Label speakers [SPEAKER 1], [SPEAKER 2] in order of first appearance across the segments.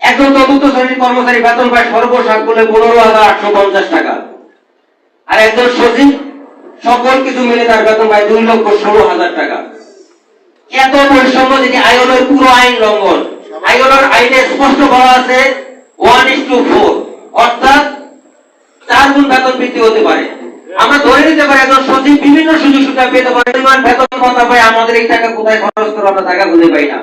[SPEAKER 1] একজন চতুর্থ শ্রেণীর কর্মচারী বেতন পায় সর্বসাকুল্যে 15,850 টাকা, আর একজন সচিব সকল কিছু মিলে তার বেতন পায় 2,16,000 টাকা। এত বৈষম্য, যদি আইএলওর পুরো আইন লঙ্ঘন। আইএলওর আইনে স্পষ্ট বলা আছে 1:4, অর্থাৎ 4 গুণ বেতন বৃদ্ধি হতে পারে। আমরা ধরে নিতে পারি একজন সচিব বিভিন্ন সুযোগ সুবিধা পেতে পারে, বেতন ভাতা পায়, আমাদের এই টাকা কোথায় খরচ করবো আমরা টাকা খুঁজে পাই না।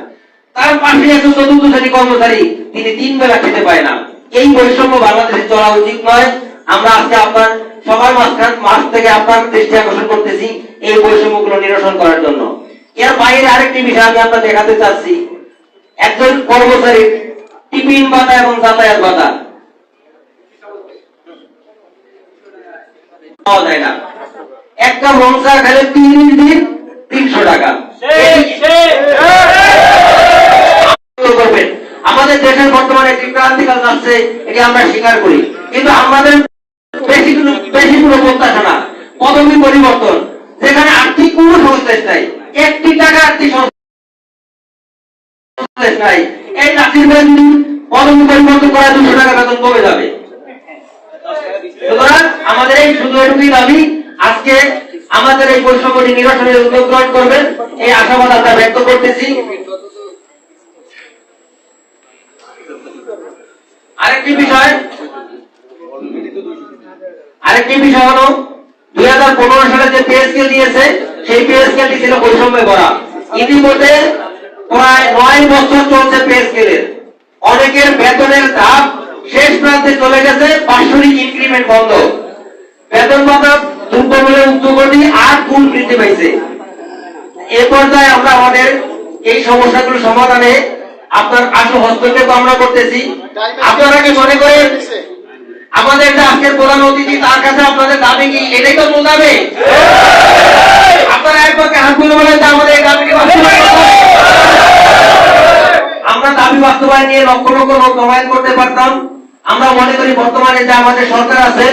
[SPEAKER 1] তার পাশে একজন চতুর্থ শ্রেণী কর্মচারী, তিনি 3 বেলা খেতে পায় না। এই বৈষম্য বাংলাদেশে চলা উচিত নয়। আমরা আজকে আপনার সবার মাঝ থেকে আপনার দৃষ্টি আকর্ষণ করতেছি এই বৈষম্যগুলো নিরসন করার জন্য। এর বাইরে আরেকটি বিষয় আমি আপনার দেখাতে চাচ্ছি, একজন কর্মচারীর টিফিন ভাতা এবং যাতায়াত ভাতা পাওয়া যায় না। একটা মংসা খেলে 3 দিন 300 টাকা। আমাদের দেশের বর্তমানে একটি ক্রান্তিকাল যাচ্ছে, এটি আমরা স্বীকার করি, কিন্তু আমাদের বেশি কোনো প্রত্যাশা না। পদবি পরিবর্তন, যেখানে আর্থিক কোনো সংশ্লেষ নাই, 1 টাকা আর্থিক সংশ্লেষ নাই, এই চাকরির পদবি পরিবর্তন করা 200 টাকা বেতন কমে যাবে। সুতরাং আমাদের এই শুধু এটুকুই দাবি, আজকে আমাদের এই বৈষম্যটি নিরসনের উদ্যোগ গ্রহণ করবেন, এই আশাবাদ আমরা ব্যক্ত করতেছি। আরেকটি বিষয় হলো 2015 সালে যে পে স্কেল দিয়েছে, সেই পে স্কেলটি ছিল বৈষম্যে ভরা। ইতিমধ্যে প্রায় 9 বছর চলছে পে স্কেলের, অনেকের বেতনের ধাপ শেষ প্রান্তে চলে গেছে, বাৎসরিক ইনক্রিমেন্ট বন্ধ, বেতন ভাতা দ্রব্যমূল্যের ঊর্ধ্বগতি 8 গুণ বৃদ্ধি পাইছে। এ পর্যায়ে আমরা আমাদের এই সমস্যাগুলো সমাধানে আপনার আশু হস্তক্ষেপ আমরা করতেছি। আপনারা কি মনে করেন আমাদের যে আজকের প্রধান অতিথি, তার কাছে আপনাদের দাবি কি এটাই তো মূল দাবি? আপনারা একবার হাত তুলে বলেন যে আমাদের এই দাবিটি বাস্তবায়ন। আমরা দাবি বাস্তবায়ন নিয়ে লক্ষ লক্ষ লোক জমায়েত করতে পারতাম। আমরা মনে করি বর্তমানে যে আমাদের সরকার আছে,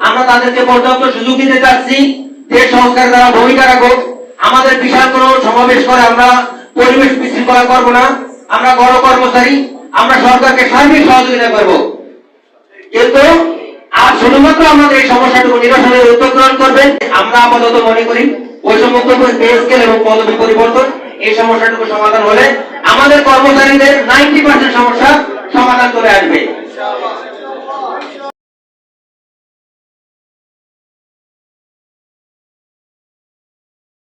[SPEAKER 1] আমরা তাদেরকে পর্যাপ্ত সুযোগ দিতে চাচ্ছি, দেশ সংস্কার দ্বারা ভূমিকা রাখুক। আমাদের বিশাল কোনো সমাবেশ করে আমরা পরিবেশ বিশৃঙ্খলা করবো না। আমরা বড় কর্মচারী, আমরা সরকারকে সার্বিক সহযোগিতা করব, কিন্তু আর শুধুমাত্র আমাদের এই সমস্যাটুকু নিরসনের উদ্যোগ গ্রহণ করবেন। আমরা আপাতত মনে করি বৈষম্যমুক্ত পে স্কেল এবং পদবি পরিবর্তন, এই সমস্যাটুকু সমাধান হলে আমাদের কর্মচারীদের 90% সমস্যা সমাধান করে আসবে।